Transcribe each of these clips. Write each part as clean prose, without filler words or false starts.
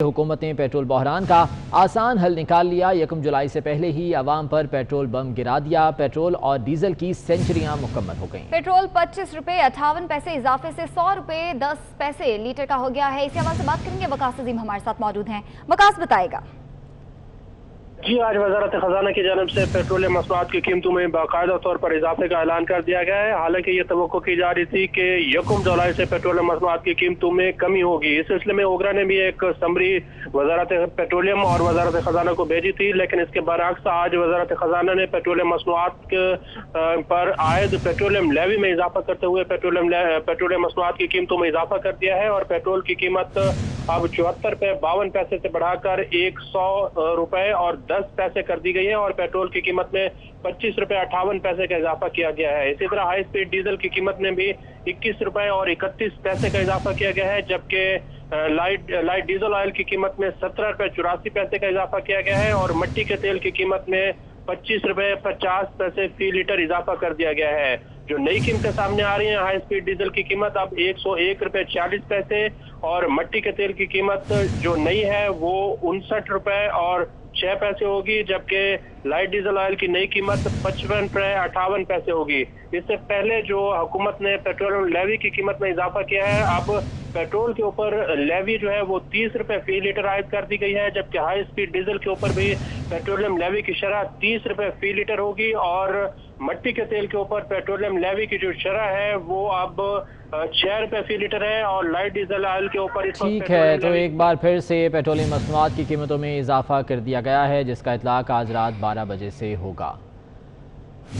हुकूमत ने पेट्रोल बहरान का आसान हल निकाल लिया। 1 जुलाई से पहले ही अवाम पर पेट्रोल बम गिरा दिया। पेट्रोल और डीजल की सेंचुरियां मुकम्मल हो गईं। पेट्रोल 25 रुपए 58 पैसे इजाफे से 100 रुपए 10 पैसे लीटर का हो गया है। इसी हवाले से बात करेंगे, वकास अजीम हमारे साथ मौजूद हैं। वकास बताएगा। जी, आज वजारत खजाना की जानब से पेट्रोलियम मसनूआत की कीमतों में बाकायदा तौर पर इजाफे का ऐलान कर दिया गया है। हालांकि ये तवक्को की जा रही थी कि 1 जुलाई से पेट्रोलियम मसनूआत की कीमतों में कमी होगी। इस सिलसिले में ओगरा ने भी एक समरी वजारत पेट्रोलियम और वजारत खजाना को भेजी थी, लेकिन इसके बरअक्स आज वजारत खजाना ने पेट्रोलियम मसनूआत पर आयद पेट्रोलियम लेवी में इजाफा करते हुए पेट्रोलियम मसनूआत की कीमतों में इजाफा कर दिया है और पेट्रोल की कीमत अब 74 रुपए 52 पैसे से बढ़ाकर 100 रुपए और 10 पैसे कर दी गई है और पेट्रोल की कीमत में 25 रुपए 58 पैसे का इजाफा किया गया है। इसी तरह हाई स्पीड डीजल की कीमत में भी 21 रुपए और 31 पैसे का इजाफा किया गया है, जबकि लाइट डीजल ऑयल की कीमत में 17 रुपए 84 पैसे का इजाफा किया गया है और मिट्टी के तेल की कीमत में 25 रुपए 50 पैसे फी लीटर इजाफा कर दिया गया है। जो नई कीमतें सामने आ रही हैं, हाई स्पीड डीजल की कीमत अब 101 रुपए 40 पैसे और मिट्टी के तेल की कीमत जो नई है वो 59 रुपए और 6 पैसे होगी, जबकि लाइट डीजल ऑयल की नई कीमत 55 रुपए 58 पैसे होगी। इससे पहले जो हुकूमत ने पेट्रोलियम लेवी की कीमत में इजाफा किया है, अब पेट्रोल के ऊपर लेवी जो है वो 30 रुपए फी लीटर आयद कर दी गई है, जबकि हाई स्पीड डीजल के ऊपर भी पेट्रोलियम लेवी की शरह 30 रुपए फी लीटर होगी और मिट्टी के तेल के ऊपर पेट्रोलियम लेवी की जो शरह है वो अब 6 रुपए फी लीटर है और लाइट डीजल ऑयल के ऊपर ठीक है। तो एक बार फिर से पेट्रोलियम मसनूआत की कीमतों में इजाफा कर दिया गया है, जिसका इतलाक आज रात 12 बजे से होगा।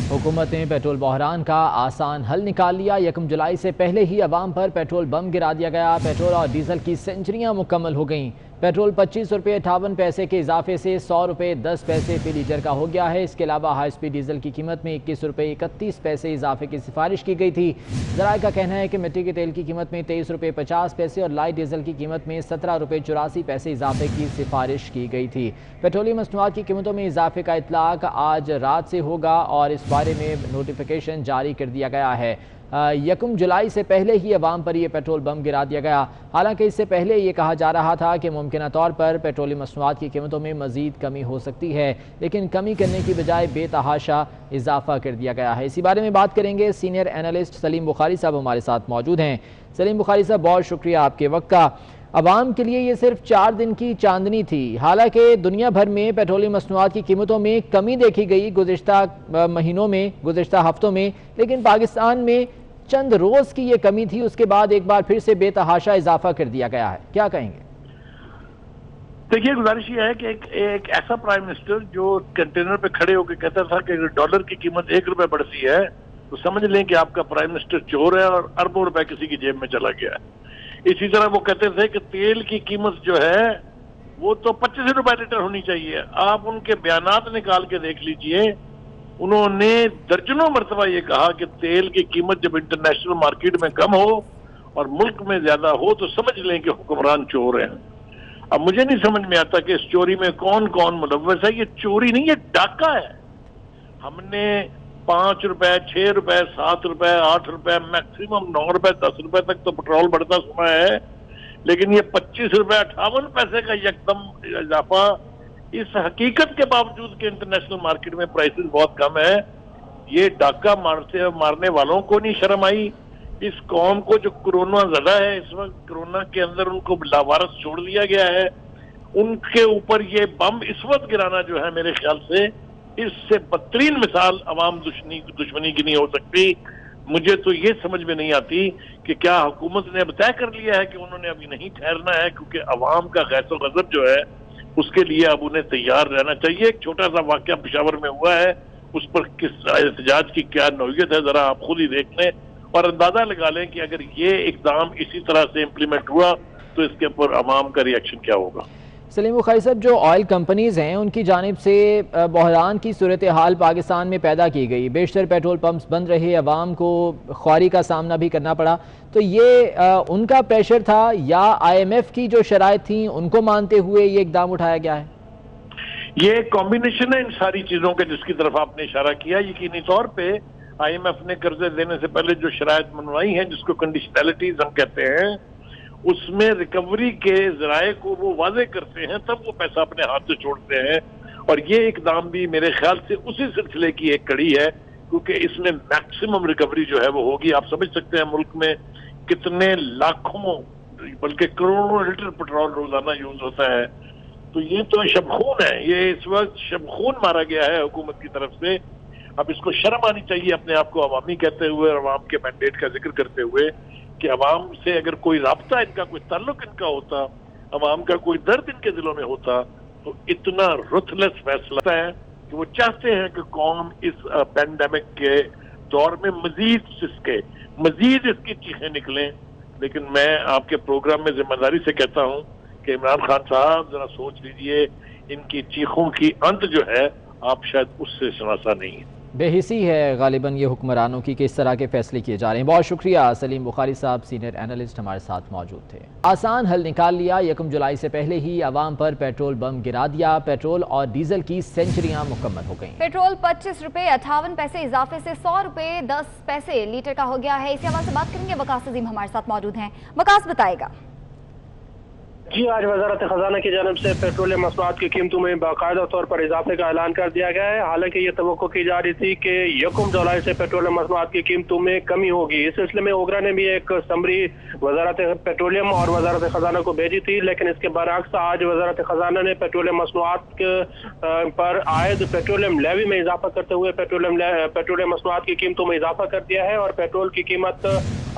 हुकूमत ने पेट्रोल बहरान का आसान हल निकाल लिया। 1 जुलाई से पहले ही अवाम पर पेट्रोल बम गिरा दिया गया। पेट्रोल और डीजल की सेंचुरियां मुकम्मल हो गईं। पेट्रोल 25 रुपए 58 पैसे के इजाफे से 100 रुपए 10 पैसे फी लीटर का हो गया है। इसके अलावा हाई स्पीड डीजल की कीमत में 21 रुपए 31 पैसे इजाफे की सिफारिश की गई थी। ज़राए का कहना है कि मिट्टी के तेल की कीमत में 23 रुपए 50 पैसे और लाइट डीजल की कीमत में 17 रुपए 84 पैसे इजाफे की सिफारिश की गई थी। पेट्रोलियम मसनूआत की कीमतों में इजाफे का इतलाक आज रात से होगा और इस बारे में नोटिफिकेशन जारी कर दिया गया है। 1 जुलाई से पहले ही अवाम पर यह पेट्रोल बम गिरा दिया गया। हालांकि इससे पहले ये कहा जा रहा था कि मुमकिन तौर पर पेट्रोलियम मसनूआत की कीमतों में मज़ीद कमी हो सकती है, लेकिन कमी करने की बजाय बेतहाशा इजाफा कर दिया गया है। इसी बारे में बात करेंगे, सीनियर एनालिस्ट सलीम बुखारी साहब हमारे साथ मौजूद हैं। सलीम बुखारी साहब, बहुत शुक्रिया आपके वक्त का। अवाम के लिए ये सिर्फ 4 दिन की चांदनी थी। हालांकि दुनिया भर में पेट्रोलियम मसनूआत की कीमतों में कमी देखी गई गुज़िश्ता महीनों में, गुज़िश्ता हफ्तों में, लेकिन पाकिस्तान में चंद रोज की ये कमी थी, उसके बाद एक बार फिर से बेतहाशा इजाफा कर दिया गया है। क्या कहेंगे? देखिए, गुजारिश ये है कि एक ऐसा प्राइम मिनिस्टर जो कंटेनर पे खड़े होकर कहता था कि डॉलर की कीमत 1 रुपए बढ़ती है तो समझ लें कि आपका प्राइम मिनिस्टर चोर है और अरबों रुपए किसी की जेब में चला गया है। इसी तरह वो कहते थे कि तेल की कीमत जो है वो तो 25 रुपए लीटर होनी चाहिए। आप उनके बयानात निकाल के देख लीजिए, उन्होंने दर्जनों मरतबा ये कहा कि तेल की कीमत जब इंटरनेशनल मार्केट में कम हो और मुल्क में ज्यादा हो तो समझ लें कि हुक्मरान चोर हैं। अब मुझे नहीं समझ में आता कि इस चोरी में कौन कौन मुलव्वस है। ये चोरी नहीं, ये डाका है। हमने 5 रुपए 6 रुपए 7 रुपए 8 रुपए मैक्सिमम 9 रुपए 10 रुपए तक तो पेट्रोल बढ़ता सुना है, लेकिन ये 25 रुपए 58 पैसे का यकदम इजाफा, इस हकीकत के बावजूद कि इंटरनेशनल मार्केट में प्राइसेस बहुत कम है, ये डाका मारने वालों को नहीं शर्म आई। इस कौम को जो कोरोना ज़दा है, इस वक्त कोरोना के अंदर उनको लावारस छोड़ दिया गया है, उनके ऊपर ये बम इस वक्त गिराना जो है, मेरे ख्याल से इससे बदतरीन मिसाल अवाम दुश्मनी की नहीं हो सकती। मुझे तो ये समझ में नहीं आती कि क्या हुकूमत ने अब तय कर लिया है कि उन्होंने अभी नहीं ठहरना है, क्योंकि अवाम का गैसो गजब जो है उसके लिए अब उन्हें तैयार रहना चाहिए। एक छोटा सा वाकया पेशावर में हुआ है, उस पर किस एहतजाज की क्या नौयत है जरा आप खुद ही देख लें और अंदाजा लगा लें कि अगर ये इक़दाम इसी तरह से इम्प्लीमेंट हुआ तो इसके ऊपर अवाम का रिएक्शन क्या होगा। सलीम बुखारी साहब, जो ऑयल कंपनीज हैं उनकी जानिब से बहरान की सूरत हाल पाकिस्तान में पैदा की गई, बेशतर पेट्रोल पंप्स बंद रहे, अवाम को ख्वारी का सामना भी करना पड़ा, तो ये उनका प्रेशर था या IMF की जो शराइत थी उनको मानते हुए ये इकदाम उठाया गया है? ये कॉम्बिनेशन है इन सारी चीजों के जिसकी तरफ आपने इशारा किया। यकीनी तौर पे IMF ने कर्जे देने से पहले जो शराइत मनवाई हैं, जिसको कंडीशनैलिटीज हम कहते हैं, उसमें रिकवरी के ज़राए को वो वाज़े करते हैं, तब वो पैसा अपने हाथ से छोड़ते हैं। और ये इकदाम भी मेरे ख्याल से उसी सिलसिले की एक कड़ी है, क्योंकि इसमें मैक्सिमम रिकवरी जो है वो होगी। आप समझ सकते हैं मुल्क में कितने लाखों बल्कि करोड़ों लीटर पेट्रोल रोजाना यूज होता है। तो ये तो शबखून है, ये इस वक्त शबखून मारा गया है हुकूमत की तरफ से। अब इसको शर्म आनी चाहिए अपने आप को अवामी कहते हुए, अवाम के मैंडेट का जिक्र करते हुए, कि अवाम से अगर कोई राब्ता इनका, कोई ताल्लुक इनका होता, अवाम का कोई दर्द इनके दिलों में होता, तो इतना रुथलेस फैसला है कि वो चाहते हैं कि कौम इस पैंडेमिक के दौर में मजीद इसकी चीखें निकलें। लेकिन मैं आपके प्रोग्राम में जिम्मेदारी से कहता हूं कि इमरान खान साहब जरा सोच लीजिए, इनकी चीखों की अंत जो है आप शायद उससे शनासा नहीं है। बेहिसी है गालिबन ये हुक्मरानों की कि इस तरह के फैसले किए जा रहे हैं। बहुत शुक्रिया सलीम बुखारी साहब, सीनियर एनालिस्ट हमारे साथ मौजूद थे। आसान हल निकाल लिया, 1 जुलाई से पहले ही अवाम पर पेट्रोल बम गिरा दिया। पेट्रोल और डीजल की सेंचुरियां मुकम्मल हो गई। पेट्रोल 25 रुपए 58 पैसे इजाफे से 100 रुपए 10 पैसे लीटर का हो गया है। इसी हवाले से बात करेंगे, वकास अजीम हमारे साथ मौजूद हैं। वकास बताएगा। जी, आज वजारत खजाना की जानब से पेट्रोलियम मसनूआत की कीमतों में बाकायदा तौर पर इजाफे का ऐलान कर दिया गया है। हालांकि ये तवक्को की जा रही थी कि 1 जुलाई से पेट्रोलियम मसनूआत की कीमतों में कमी होगी। इस सिलसिले में ओगरा ने भी एक समरी वजारत पेट्रोलियम और वजारत खजाना को भेजी थी, लेकिन इसके बरअक्स आज वजारत खजाना ने पेट्रोलियम मसनूआत पर आयद पेट्रोलियम लेवी में इजाफा करते हुए पेट्रोलियम मसनूआत की कीमतों में इजाफा कर दिया है। और पेट्रोल की कीमत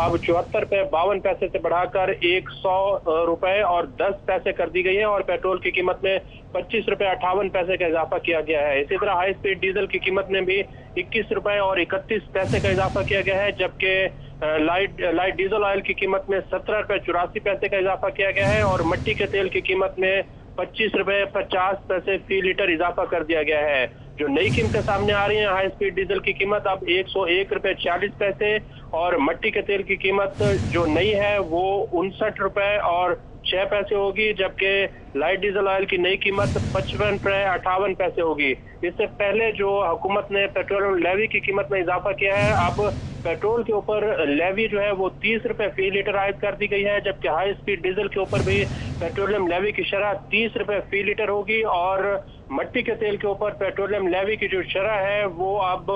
अब 74 रुपए 52 पैसे से बढ़ाकर 100 रुपए और 10 पैसे कर दी गई है। और पेट्रोल की कीमत में 25 रुपए 58 पैसे का इजाफा किया गया है। इसी तरह हाई स्पीड डीजल की कीमत में भी 21 रुपए और 31 पैसे का इजाफा किया गया है, जबकि लाइट डीजल ऑयल की कीमत में 17 रुपए 84 पैसे का इजाफा किया गया है। और मिट्टी के तेल की कीमत में 25 रुपए 50 पैसे फी लीटर इजाफा कर दिया गया है। जो नई कीमतें सामने आ रही हैं, हाई स्पीड डीजल की कीमत अब 101 रुपए 40 पैसे और मिट्टी के तेल की कीमत जो नई है वो 59 रुपए और 6 पैसे होगी, जबकि लाइट डीजल ऑयल की नई कीमत 55 रुपए 58 पैसे होगी। इससे पहले जो हुकूमत ने पेट्रोलियम लेवी की कीमत में इजाफा किया है, अब पेट्रोल के ऊपर लेवी जो है वो 30 रुपए फी लीटर आयद कर दी गई है, जबकि हाई स्पीड डीजल के ऊपर भी पेट्रोलियम लेवी की शरह 30 रुपए फी लीटर होगी। और मिट्टी के तेल के ऊपर पेट्रोलियम लेवी की जो शरह है वो अब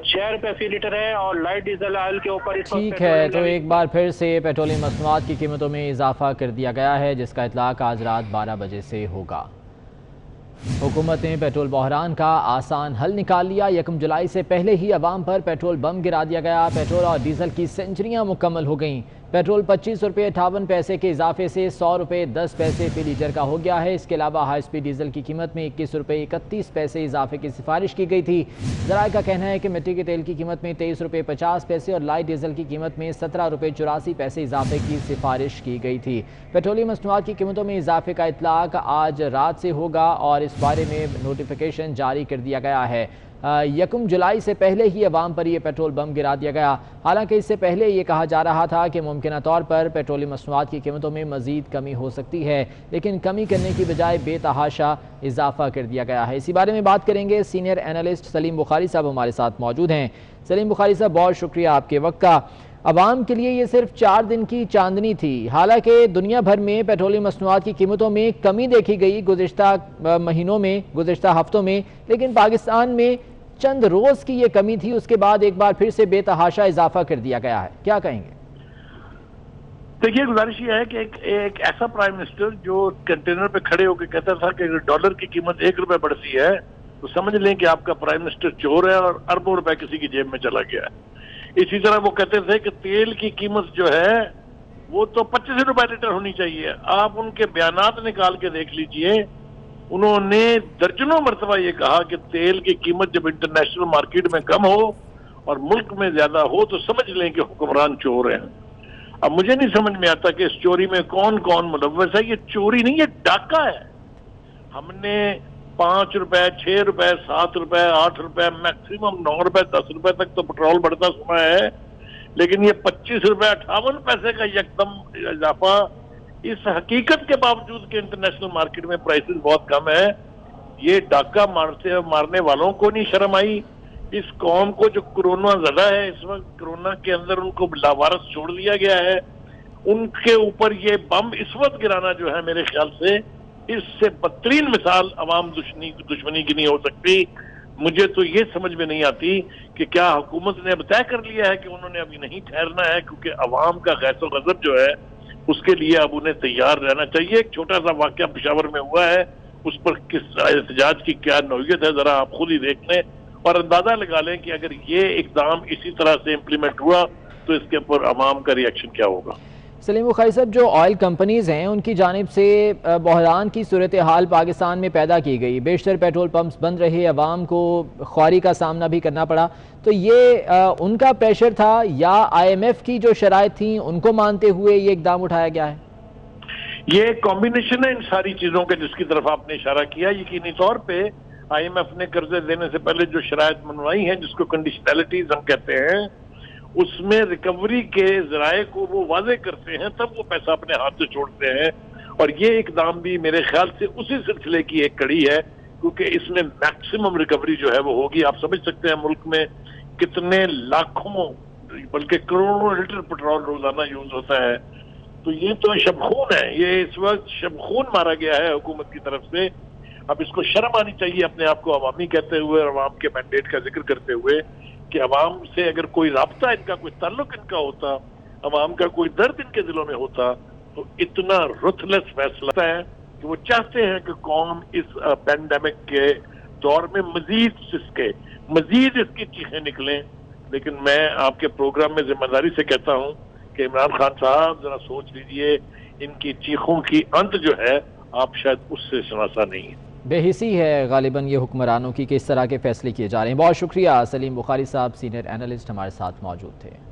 6 रुपए फी लीटर है। और लाइट डीजल ऑयल के ऊपर ठीक है, तो एक बार फिर से पेट्रोलियम मसनूआत की कीमतों में इजाफा कर दिया गया है, जिसका इतलाक आज रात 12 बजे से होगा। हुकूमत ने पेट्रोल बहरान का आसान हल निकाल लिया। 1 जुलाई से पहले ही अवाम पर पेट्रोल बम गिरा दिया गया। पेट्रोल और डीजल की सेंचुरियां मुकम्मल हो गईं। पेट्रोल 25 रुपये 58 पैसे के इजाफे से 100 रुपये 10 पैसे फी लीटर का हो गया है। इसके अलावा हाई स्पीड डीजल की कीमत में 21 रुपये 31 पैसे इजाफे की सिफारिश की गई थी। ज़राए का कहना है कि मिट्टी के तेल की कीमत में 23 रुपये 50 पैसे और लाइट डीजल की कीमत में 17 रुपये 84 पैसे इजाफे की सिफारिश की गई थी। पेट्रोलियम मसनूआत की कीमतों में इजाफे का इतलाक आज रात से होगा और इस बारे में नोटिफिकेशन जारी कर दिया गया है। 1 जुलाई से पहले ही अवाम पर यह पेट्रोल बम गिरा दिया गया। हालांकि इससे पहले ये कहा जा रहा था कि मुमकिन तौर पर पेट्रोलियम मसनूआत की कीमतों में मज़ीद कमी हो सकती है, लेकिन कमी करने की बजाय बेतहाशा इजाफा कर दिया गया है। इसी बारे में बात करेंगे, सीनियर एनालिस्ट सलीम बुखारी साहब हमारे साथ मौजूद हैं। सलीम बुखारी साहब, बहुत शुक्रिया आपके वक्त का। अवाम के लिए ये सिर्फ 4 दिन की चांदनी थी। हालांकि दुनिया भर में पेट्रोलियम मसनूआत की कीमतों में कमी देखी गई गुज़िश्ता महीनों में, गुज़िश्ता हफ्तों में, लेकिन पाकिस्तान में चंद रोज की ये कमी थी, उसके बाद एक बार फिर से बेतहाशा इजाफा कर दिया गया है। क्या कहेंगे? देखिए, गुजारिश ये है कि एक ऐसा प्राइम मिनिस्टर जो कंटेनर पे खड़े होकर कहता था कि डॉलर की कीमत 1 रुपए बढ़ती है तो समझ लें कि आपका प्राइम मिनिस्टर चोर है और अरबों रुपए किसी की जेब में चला गया है। इसी तरह वो कहते थे कि तेल की कीमत जो है वो तो 25 रुपए लीटर होनी चाहिए। आप उनके बयानात निकाल के देख लीजिए, उन्होंने दर्जनों मरतबा ये कहा कि तेल की कीमत जब इंटरनेशनल मार्केट में कम हो और मुल्क में ज्यादा हो तो समझ लें कि हुक्मरान चोर हैं। अब मुझे नहीं समझ में आता कि इस चोरी में कौन कौन मुलव्वस है। ये चोरी नहीं, ये डाका है। हमने 5 रुपए 6 रुपए 7 रुपए 8 रुपए मैक्सिमम 9 रुपए 10 रुपए तक तो पेट्रोल बढ़ता सुना है, लेकिन ये 25 रुपए 58 पैसे का यकदम इजाफा, इस हकीकत के बावजूद कि इंटरनेशनल मार्केट में प्राइसेस बहुत कम है, ये डाका मारने वालों को नहीं शर्म आई। इस कौम को जो कोरोना ज़दा है, इस वक्त कोरोना के अंदर उनको लावारस छोड़ दिया गया है, ان کے اوپر یہ بم اس وقت گرانا جو ہے میرے خیال سے اس سے بدترین مثال عوام دشمنی کی نہیں ہو سکتی. مجھے تو یہ سمجھ میں نہیں آتی کہ کیا حکومت نے اب طے کر لیا ہے کہ انہوں نے ابھی نہیں ٹھہرنا ہے، کیونکہ عوام کا غیظ و غضب جو ہے اس کے لیے اب انہیں تیار رہنا چاہیے. ایک چھوٹا سا واقعہ پشاور میں ہوا ہے، اس پر کس احتجاج کی کیا نوعیت ہے ذرا آپ خود ہی دیکھ لیں اور اندازہ لگا لیں کہ اگر یہ اقدام اسی طرح سے امپلیمنٹ ہوا تو اس کے اوپر عوام کا ریئیکشن کیا ہوگا. سلیم بخاری صاحب، جو آئل کمپنیز ہیں ان کی جانب سے بحران کی صورتحال پاکستان میں پیدا کی گئی، بیشتر پیٹرول پمپس بند رہے، عوام کو خواری کا سامنا بھی کرنا پڑا، تو یہ ان کا پریشر تھا یا IMF کی جو شرائط تھیں ان کو مانتے ہوئے یہ اقدام اٹھایا گیا ہے؟ یہ ایک کمبینیشن ہے ان ساری چیزوں کے جس کی طرف آپ نے اشارہ کیا. یقینی طور پہ IMF نے قرضے دینے سے پہلے جو شرائط منوائی ہیں جس کو کنڈیشنلٹیز ہم کہتے ہیں، اس میں ریکوری کے ذرائع کو وہ واضح کرتے ہیں تب وہ پیسہ اپنے ہاتھ سے چھوڑتے ہیں. اور یہ اقدام بھی میرے خیال سے اسی سلسلے کی ایک کڑی ہے، کیونکہ اس میں میکسیمم ریکوری جو ہے وہ ہوگی. آپ سمجھ سکتے ہیں ملک میں کتنے لاکھوں بلکہ کروڑوں لیٹر پیٹرول روزانہ یوز ہوتا ہے. تو یہ تو شبخون ہے، یہ اس وقت شبخون مارا گیا ہے حکومت کی طرف سے. اب اس کو شرم آنی چاہیے اپنے آپ کو عوامی کہتے ہوئے اور عوام کے مینڈیٹ کا ذکر کرتے ہوئے کہ عوام سے اگر کوئی رابطہ ان کا، کوئی تعلق ان کا ہوتا، عوام کا کوئی درد ان کے دلوں میں ہوتا تو اتنا رتھلیس فیصلہ ہے کہ وہ چاہتے ہیں کہ قوم اس پینڈیمک کے دور میں مزید سسکے، مزید اس کی چیخیں نکلیں. لیکن میں آپ کے پروگرام میں ذمہ داری سے کہتا ہوں کہ عمران خان صاحب ذرا سوچ لیجئے، ان کی چیخوں کی انت جو ہے آپ شاید اس سے شناسا نہیں ہیں. بے حسی ہے غالباً یہ حکمرانوں کی کہ اس طرح کے فیصلے کیے جا رہے ہیں. بہت شکریہ. سلیم بخاری صاحب سینئر اینالسٹ ہمارے ساتھ موجود تھے.